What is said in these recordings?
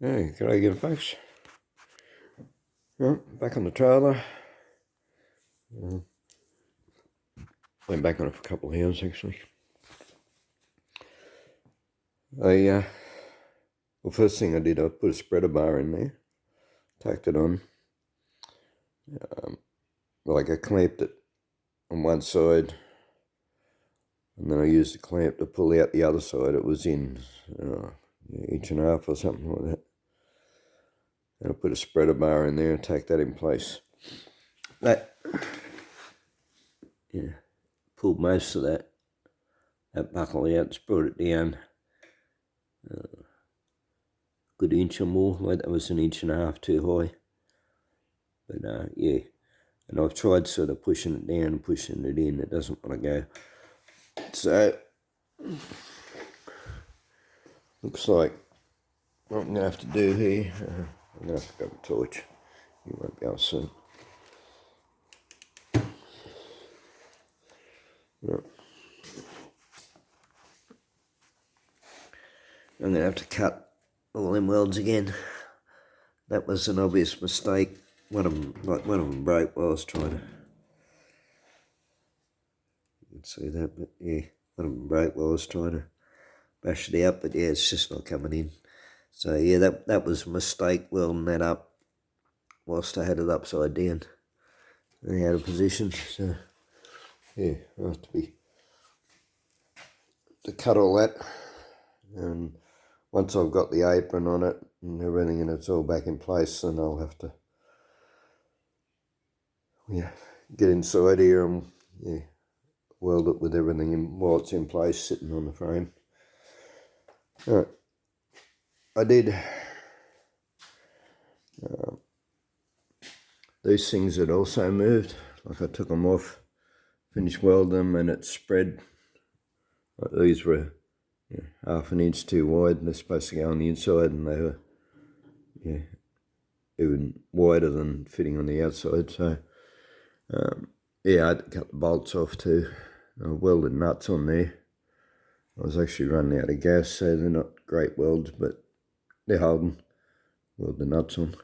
Hey, g'day again, folks. Back on the trailer. Went back on it for a couple of hours, actually. Well, first thing I did, I put a spreader bar in there, tacked it on. I clamped it on one side, and then I used the clamp to pull out the other side. It was in inch and a half or something like that. And I put a spreader bar in there and tacked that in place. That, pulled most of that buckle out, just brought it down good inch or more. Like that was an inch and a half too high. But and I've tried sort of pushing it down and pushing it in. It doesn't want to go. So looks like what I'm going to have to do here, I'm going to have to grab a torch. You won't be able to see. Right. I'm going to have to cut all them welds again. That was an obvious mistake. One of them broke while I was trying to. You can see that, but yeah, one of them broke while I was trying to bash it out. But yeah, it's just not coming in. So yeah, that was a mistake, welding that up whilst I had it upside down and out of position. So yeah, I have to cut all that, and once I've got the apron on it and everything and it's all back in place, then I'll have to get inside here and weld it with everything in while it's in place, sitting on the frame. Alright, I did these things had also moved. Like I took them off, finished welding them, and it spread. Like these were half an inch too wide, and they're supposed to go on the inside, and they were even wider than fitting on the outside. So I had to cut the bolts off too. I welded nuts on there. I was actually running out of gas, so they're not great welds, but they're holding. Weld the nuts on.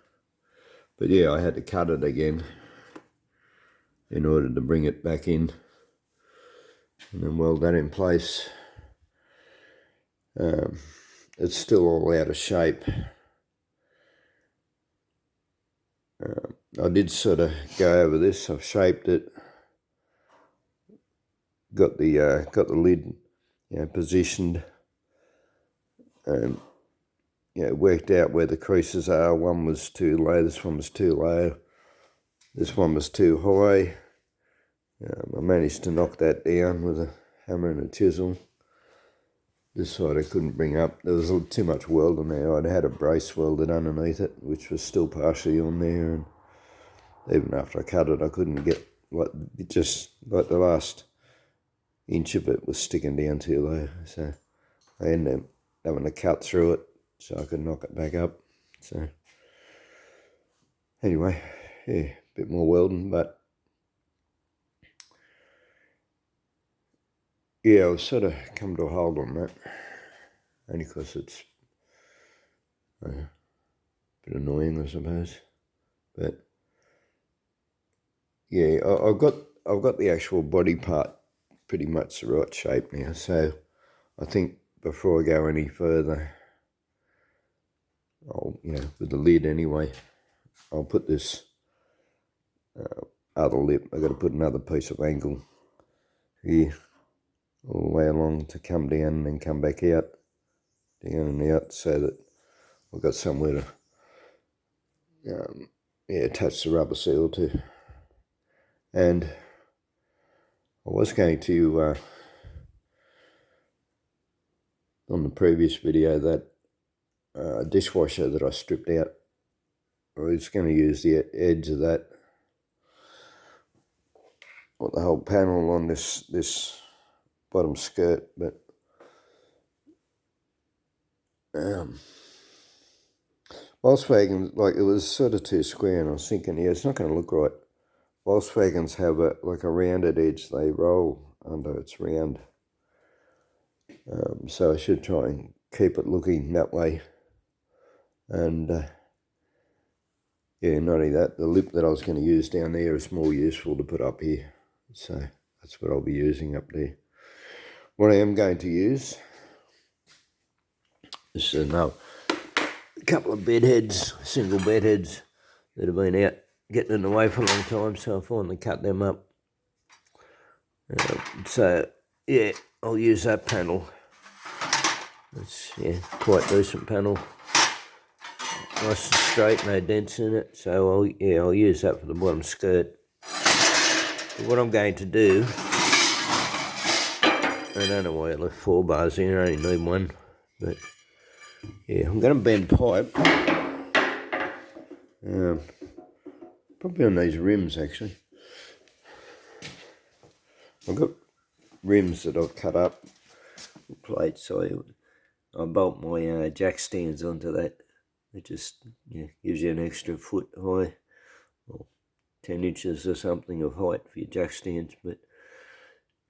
But yeah, I had to cut it again in order to bring it back in, and then weld that in place. It's still all out of shape. I did sort of go over this. I've shaped it, got the lid positioned, and worked out where the creases are. One was too low, this one was too low, this one was too high. I managed to knock that down with a hammer and a chisel. This side I couldn't bring up. There was too much weld on there. I'd had a brace welded underneath it, which was still partially on there, and even after I cut it, I couldn't get, just the last inch of it was sticking down too low. So I ended up having to cut through it so I could knock it back up. So anyway, a bit more welding, but yeah, I've sort of come to a hold on that, only because it's a bit annoying, I suppose. But yeah, I've got the actual body part pretty much the right shape now. So I think before I go any further, I'll with the lid anyway, I'll put this other lip. I've got to put another piece of angle here all the way along to come down and then come back out, down and out, so that I've got somewhere to attach the rubber seal to. And I was going to on the previous video, that dishwasher that I stripped out, I was going to use the edge of that, or the whole panel on this bottom skirt, but Volkswagen, it was sort of too square, and I was thinking, it's not going to look right. Volkswagens have a rounded edge. They roll under, it's round. So I should try and keep it looking that way. And yeah, not only that, the lip that I was going to use down there is more useful to put up here. So that's what I'll be using up there. What I am going to use is a couple of bed heads, single bed heads that have been out getting in the way for a long time, so I finally cut them up. So yeah, I'll use that panel. It's quite decent panel, nice and straight, no dents in it. So I'll use that for the bottom skirt. But what I'm going to do, I don't know why I left 4 bars in. I only need one, but yeah, I'm going to bend pipe. Probably on these rims actually. I've got rims that I've cut up, plates, so I bolt my jack stands onto that. It just gives you an extra foot high, or 10 inches or something of height for your jack stands. But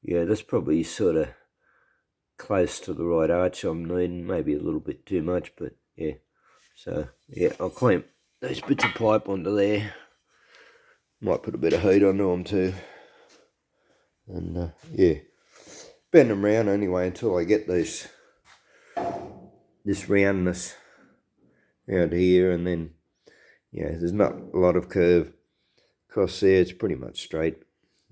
yeah, that's probably sort of close to the right arch I'm needing, maybe a little bit too much, but yeah. So yeah, I'll clamp those bits of pipe onto there. Might put a bit of heat onto them too. And yeah, bend them round anyway until I get this roundness out here, and then there's not a lot of curve across there. It's pretty much straight.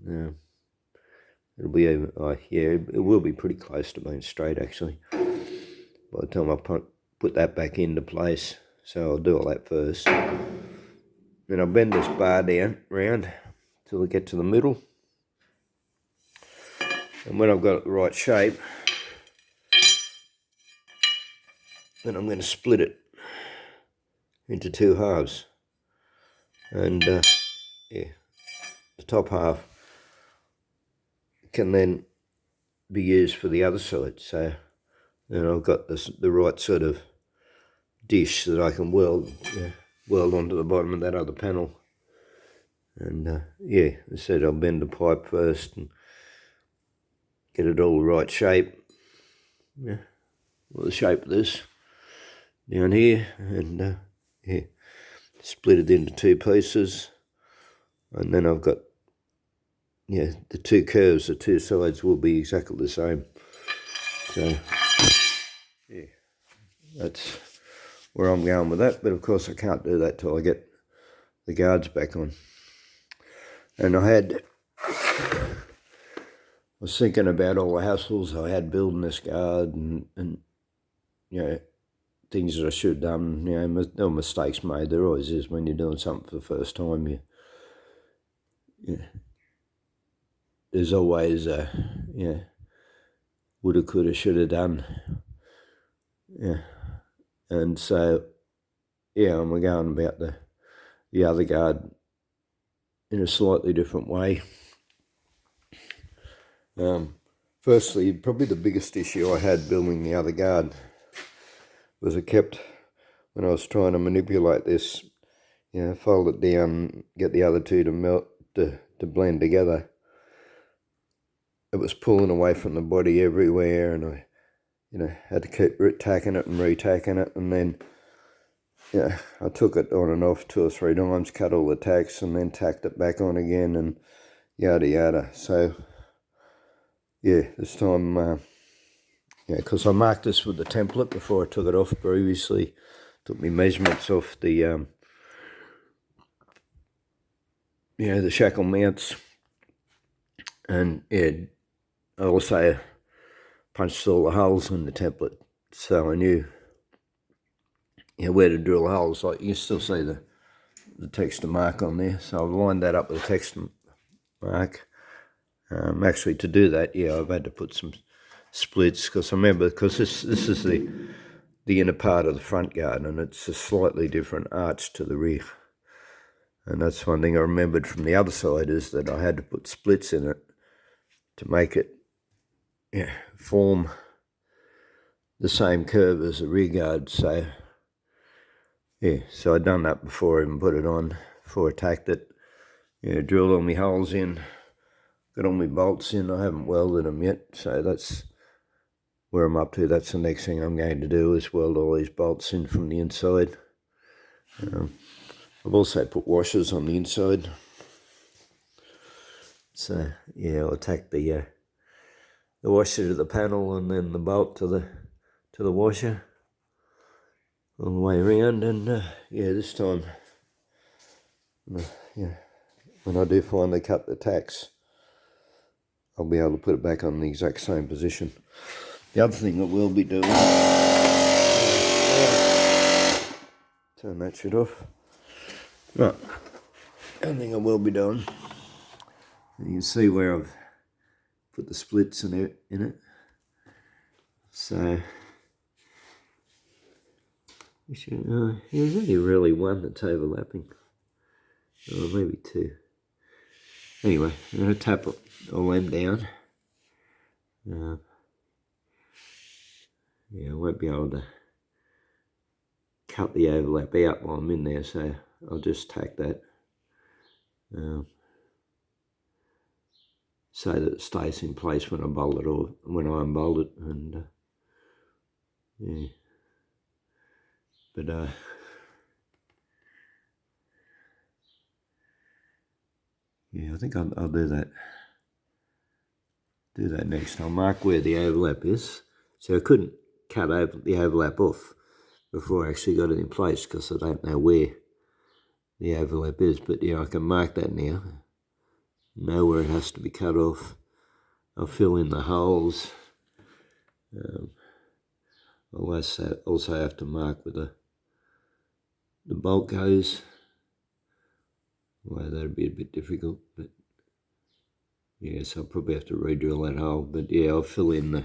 It'll be it will be pretty close to being straight actually by the time I put that back into place. So I'll do all that first. Then I'll bend this bar down round till I get to the middle. And when I've got it the right shape, then I'm going to split it into 2 halves. And the top half can then be used for the other side. So then I've got the right sort of dish that I can weld onto the bottom of that other panel. And as I said, I'll bend the pipe first and get it all the right shape. Well, the shape of this down here, and split it into 2 pieces. And then I've got the 2 curves, the 2 sides will be exactly the same. So yeah, that's where I'm going with that. But of course I can't do that till I get the guards back on. And I was thinking about all the hassles I had building this guard, and things that I should have done. There were mistakes made. There always is when you're doing something for the first time. There's always woulda, coulda, shoulda done. And so I'm going about the other guard in a slightly different way. Firstly, probably the biggest issue I had building the other guard was when I was trying to manipulate this, fold it down, get the other 2 to melt, to blend together. It was pulling away from the body everywhere, and I, had to keep tacking it and retacking it, and then, I took it on and off 2 or 3 times, cut all the tacks, and then tacked it back on again, and yada yada. So, this time, because I marked this with the template before I took it off previously. Took me measurements off the shackle mounts, and I also punched all the holes in the template, so I knew where to drill holes. Like you can still see the texture mark on there, so I've lined that up with a texture mark. Actually, to do that, I've had to put some splits, because I remember, because this is the inner part of the front guard, and it's a slightly different arch to the rear. And that's one thing I remembered from the other side, is that I had to put splits in it to make it form the same curve as the rear guard. So so I'd done that before I even put it on, before I tacked it. Drilled all my holes in, got all my bolts in. I haven't welded them yet, so that's where I'm up to. That's the next thing I'm going to do, is weld all these bolts in from the inside. I've also put washers on the inside. So yeah, I'll tack the washer to the panel and then the bolt to the washer all the way around. And yeah, this time, yeah, when I do finally cut the tacks, I'll be able to put it back on the exact same position. The other thing that we'll be doing, turn that shit off. Right, the other thing I will be doing, you can see where I've put the splits in it. So there's only really one that's overlapping, or maybe two. Anyway, I'm going to tap all them down. Yeah, I won't be able to cut the overlap out while I'm in there, so I'll just tack that so that it stays in place when I bolt it or when I unbolt it. And yeah, but yeah, I think I'll do that. Do that next. I'll mark where the overlap is. So I couldn't cut the overlap off before I actually got it in place because I don't know where the overlap is. But yeah, I can mark that now. Know where it has to be cut off. I'll fill in the holes. I'll also have to mark where the bolt goes. Well, that'd be a bit difficult, but yes, I'll probably have to re-drill that hole. But yeah, I'll fill in the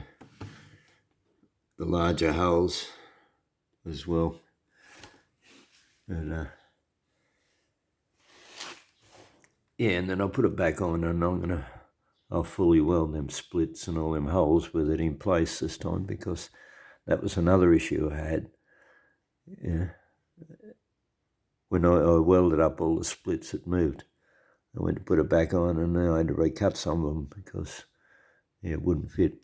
larger holes as well. And yeah, and then I'll put it back on, and I'll fully weld them splits and all them holes with it in place this time, because that was another issue I had. Yeah. When I welded up all the splits, it moved. I went to put it back on, and then I had to recut some of them because yeah, it wouldn't fit.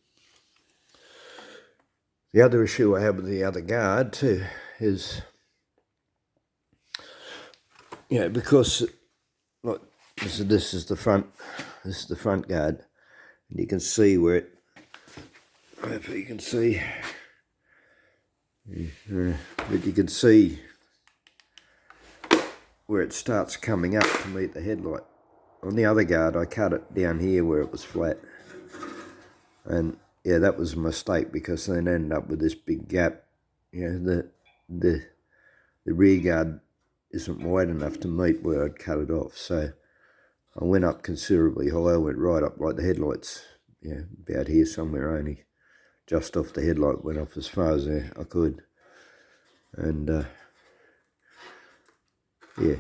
The other issue I have with the other guard too is, yeah, because like this is the front guard, and you can see where it. Hopefully you can see, but you can see where it starts coming up to meet the headlight. On the other guard, I cut it down here where it was flat, and yeah, that was a mistake because then I ended up with this big gap. You know, the rear guard isn't wide enough to meet where I'd cut it off, so I went up considerably high. I went right up like the headlights, yeah, about here somewhere, only just off the headlight, went off as far as I could, and yeah,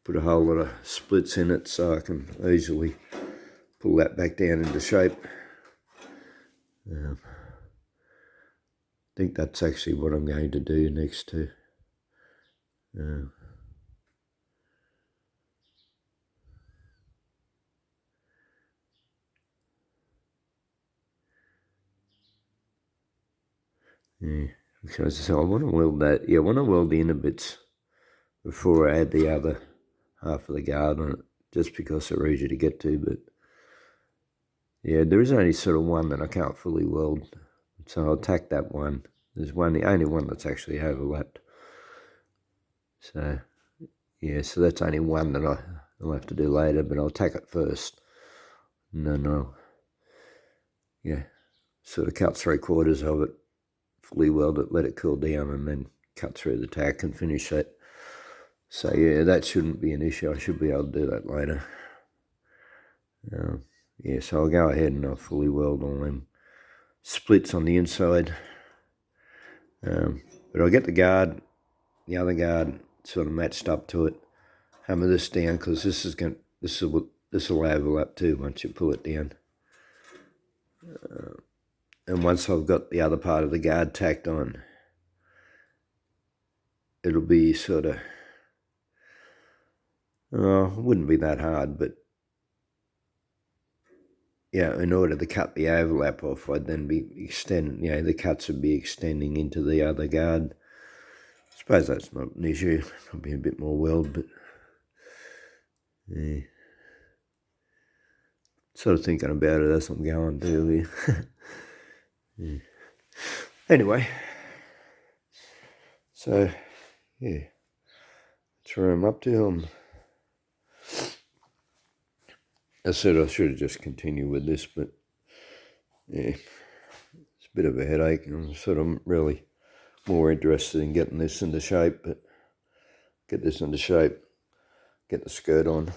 put a whole lot of splits in it so I can easily pull that back down into shape. I think that's actually what I'm going to do next to. Yeah, because I want to weld that. Yeah, I want to weld the inner bits before I add the other half of the guard on it, just because they're easy to get to. But yeah, there is only sort of one that I can't fully weld, so I'll tack that one. There's the only one that's actually overlapped. So yeah, so that's only one that I'll have to do later, but I'll tack it first, and then I'll, yeah, sort of cut 3/4 of it, fully weld it, let it cool down, and then cut through the tack and finish that. So yeah, that shouldn't be an issue. I should be able to do that later. Yeah, so I'll go ahead and I'll fully weld all them splits on the inside. But I'll get the other guard sort of matched up to it. Hammer this down because this will overlap too once you pull it down. And once I've got the other part of the guard tacked on, it'll be sort of, it wouldn't be that hard, but yeah, in order to cut the overlap off, I'd then be extending, the cuts would be extending into the other guard. suppose that's not an issue, probably a bit more weld, but yeah. Sort of thinking about it as I'm going to here. Yeah. Anyway, so yeah, that's where I'm up to. I said I should have just continued with this, but yeah, it's a bit of a headache. I'm sort of really more interested in getting this into shape, but get this into shape, get the skirt on.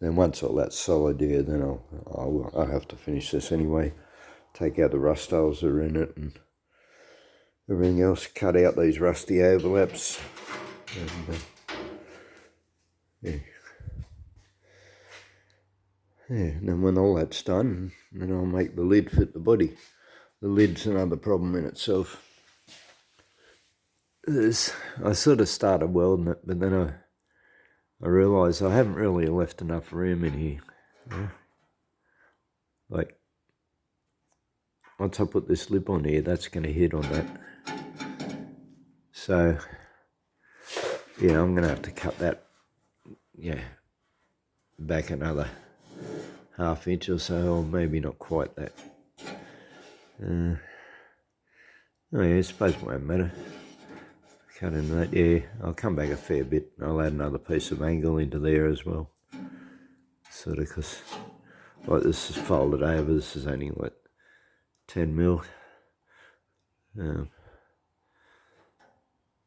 Then once all that's solid, yeah, then I'll have to finish this anyway. Take out the rust holes that are in it and everything else. Cut out these rusty overlaps. And, yeah. Yeah, and then when all that's done, then I'll make the lid fit the body. The lid's another problem in itself. I sort of started welding it, but then I realised I haven't really left enough room in here. Yeah. Like, once I put this lip on here, that's going to hit on that. So, yeah, I'm going to have to cut that, yeah, back another ½ inch or so, or maybe not quite that. Oh yeah, I suppose it won't matter. Cut into that, yeah, I'll come back a fair bit. I'll add another piece of angle into there as well. Sort of, because like this is folded over, this is only like 10mm.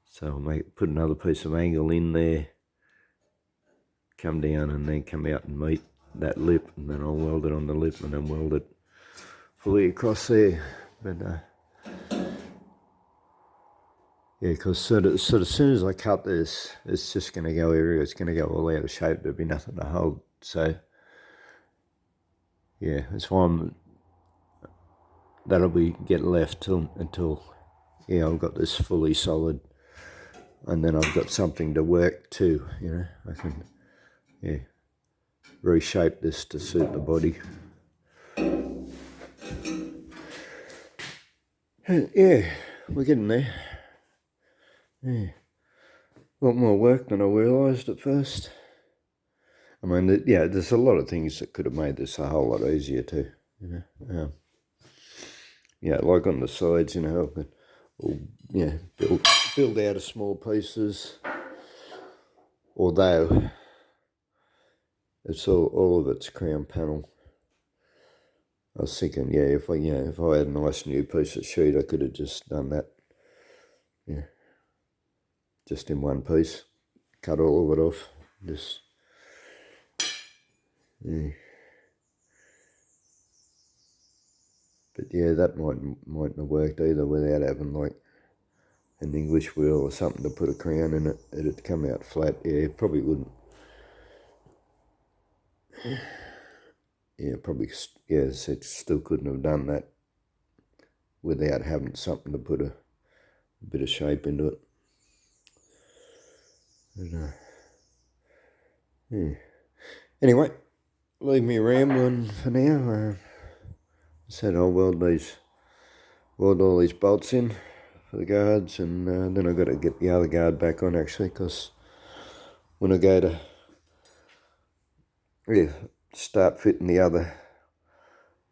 So I'll put another piece of angle in there, come down and then come out and meet that lip, and then I'll weld it on the lip and then weld it fully across there. But yeah, because sort of as soon as I cut this, it's just going to go everywhere. It's going to go all out of shape. There'll be nothing to hold. So yeah, that's why that'll be get left until yeah, I've got this fully solid, and then I've got something to work to. You know, I can reshape this to suit the body. Yeah, we're getting there. Yeah, a lot more work than I realised at first. I mean, yeah, there's a lot of things that could have made this a whole lot easier too. You know, yeah, like on the sides, you know, yeah, build out of small pieces. Although it's all of it's crown panel. I was thinking, yeah, if I had a nice new piece of sheet, I could have just done that. Yeah, just in one piece, cut all of it off. Just yeah. But yeah, that mightn't have worked either without having like an English wheel or something to put a crown in it. It'd come out flat. Yeah, it probably wouldn't. Yeah, probably. Yeah, it still couldn't have done that without having something to put a bit of shape into it. But, yeah. Anyway, leave me rambling for now. I said I'll weld all these bolts in for the guards, and then I've got to get the other guard back on actually, because when I go to start fitting the other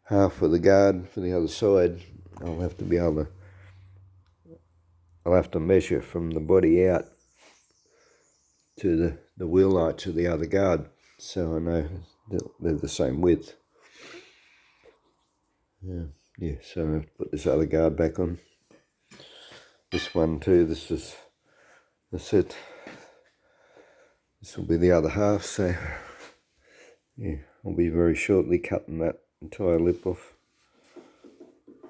half of the guard for the other side, I'll have to measure from the body out to the wheel arch of the other guard, so I know that they're the same width. Yeah, so I have to put this other guard back on. This one too, that's it. This will be the other half, so yeah, I'll be very shortly cutting that entire lip off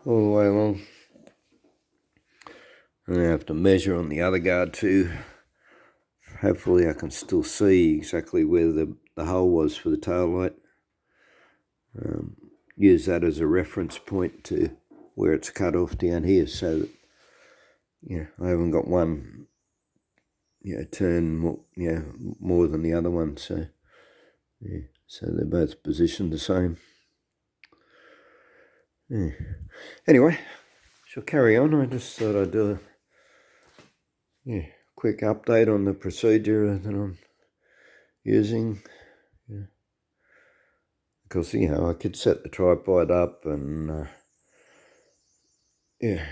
all the way along. And I have to measure on the other guard too. Hopefully I can still see exactly where the hole was for the tail light. Use that as a reference point to where it's cut off down here, so that I haven't got one turn more than the other one, so yeah, so they're both positioned the same. Anyway, shall carry on. I just thought I'd do yeah, quick update on the procedure that I'm using. Yeah. Because, you know, I could set the tripod up and, yeah,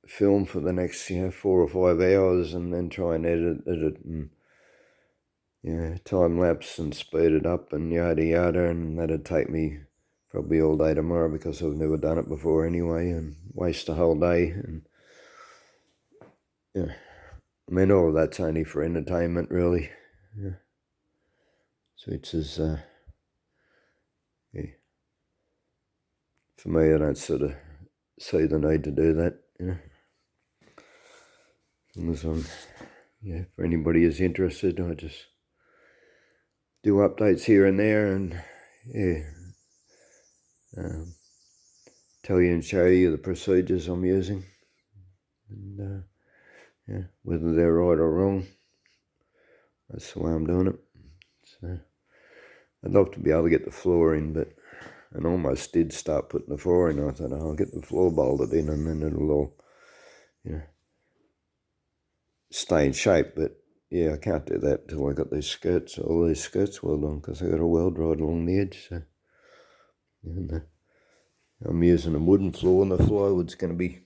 film for the next, 4 or 5 hours and then try and edit it and, time lapse and speed it up and yada yada, and that'd take me probably all day tomorrow because I've never done it before anyway, and waste the whole day. And yeah, I mean, all of that's only for entertainment, really. Yeah. So it's as, yeah, for me, I don't sort of see the need to do that, As long as I'm, for anybody who's interested, I just do updates here and there and, tell you and show you the procedures I'm using. And, whether they're right or wrong, that's the way I'm doing it. So I'd love to be able to get the floor in, but I almost did start putting the floor in. I thought, I'll get the floor bolted in and then it'll all, stay in shape. But yeah, I can't do that till I got these skirts, all these skirts welded on, because I got a weld right along the edge. So I'm using a wooden floor, and the plywood's going to be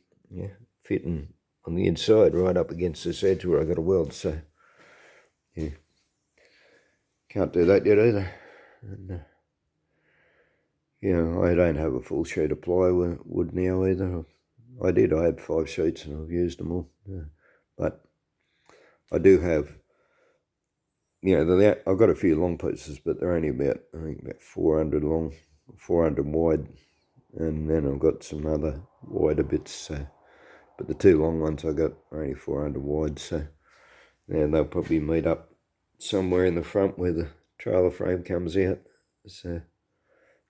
fitting on the inside right up against this edge where I got a weld. So yeah, can't do that yet either. And, I don't have a full sheet of plywood now either. I had 5 sheets and I've used them all. But I do have, I've got a few long pieces, but they're only about 400 long, 400 wide. And then I've got some other wider bits. But the 2 long ones I got are only 400 wide. So they'll probably meet up somewhere in the front where the trailer frame comes out. So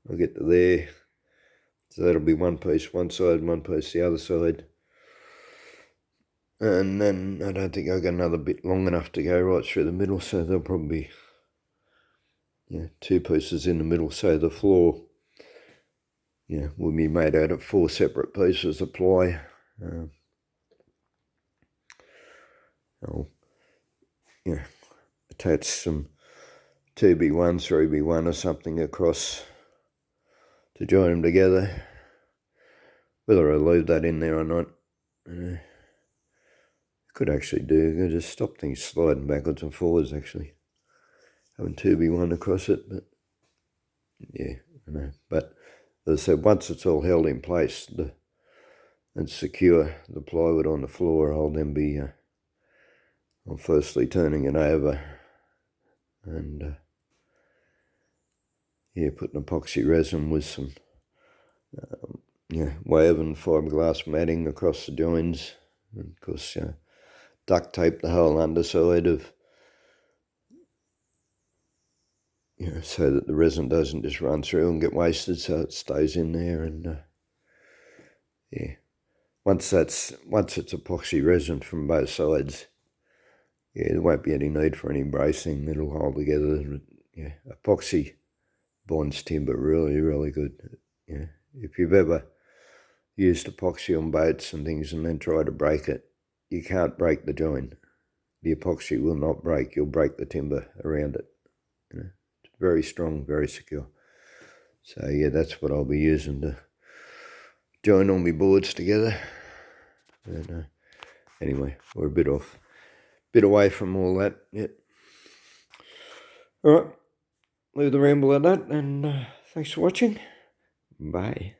I'll get to there. So that'll be one piece one side, one piece the other side. And then I don't think I've got another bit long enough to go right through the middle, so there'll probably be 2 pieces in the middle. So the floor will be made out of 4 separate pieces of ply. I'll attach some 2B1, 3B1 or something across to join them together. Whether I leave that in there or not, could actually do. Just stop things sliding backwards and forwards, actually. Having 2B1 across it, but yeah, I know. But as I said, once it's all held in place and secure, the plywood on the floor, I'll then be, I'm firstly turning it over and, putting epoxy resin with some, woven fiberglass matting across the joins, and of course, duct tape the whole underside of, so that the resin doesn't just run through and get wasted, so it stays in there. And once it's epoxy resin from both sides, there won't be any need for any bracing. It'll hold together. Epoxy bonds timber really, really good. If you've ever used epoxy on boats and things and then try to break it, you can't break the joint. The epoxy will not break. You'll break the timber around it. It's very strong, very secure. So that's what I'll be using to join all my boards together. And anyway, we're a bit away from all that yet. All right, leave the ramble at that, and thanks for watching. Bye.